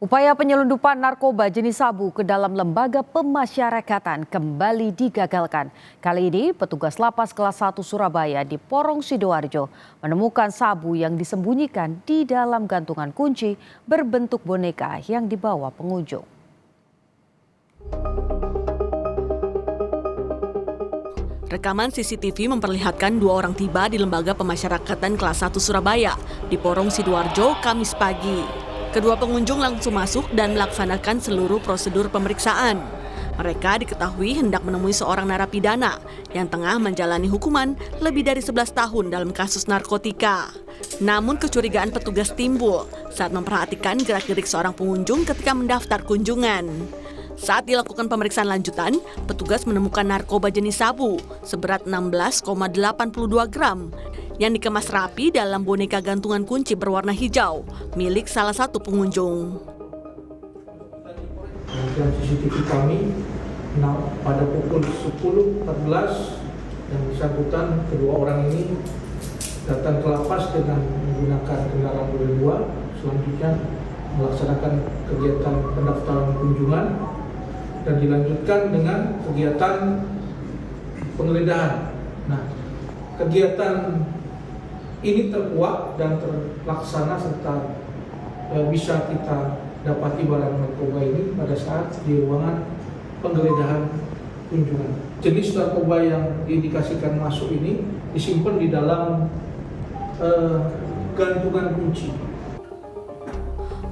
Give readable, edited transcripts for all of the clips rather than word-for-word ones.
Upaya penyelundupan narkoba jenis sabu ke dalam lembaga pemasyarakatan kembali digagalkan. Kali ini petugas lapas kelas 1 Surabaya di Porong Sidoarjo menemukan sabu yang disembunyikan di dalam gantungan kunci berbentuk boneka yang dibawa pengunjung. Rekaman CCTV memperlihatkan dua orang tiba di lembaga pemasyarakatan kelas 1 Surabaya di Porong Sidoarjo Kamis pagi. Kedua pengunjung langsung masuk dan melaksanakan seluruh prosedur pemeriksaan. Mereka diketahui hendak menemui seorang narapidana yang tengah menjalani hukuman lebih dari 11 tahun dalam kasus narkotika. Namun kecurigaan petugas timbul saat memperhatikan gerak-gerik seorang pengunjung ketika mendaftar kunjungan. Saat dilakukan pemeriksaan lanjutan, petugas menemukan narkoba jenis sabu seberat 16,82 gram yang dikemas rapi dalam boneka gantungan kunci berwarna hijau milik salah satu pengunjung. Rekaman CCTV kami pada pukul 10.14 yang bersangkutan kedua orang ini datang ke lapas dengan menggunakan kendaraan roda 2, selanjutnya melaksanakan kegiatan pendaftaran kunjungan dan dilanjutkan dengan kegiatan penggeledahan. Nah, kegiatan ini terkuak dan terlaksana serta bisa kita dapati barang narkoba ini pada saat di ruangan penggeledahan kunjungan. Jenis narkoba yang diindikasikan masuk ini disimpan di dalam gantungan kunci.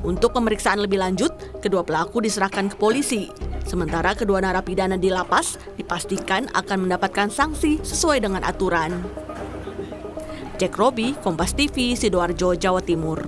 Untuk pemeriksaan lebih lanjut, kedua pelaku diserahkan ke polisi. Sementara kedua narapidana di lapas dipastikan akan mendapatkan sanksi sesuai dengan aturan. Jack Robi, Kompas TV, Sidoarjo, Jawa Timur.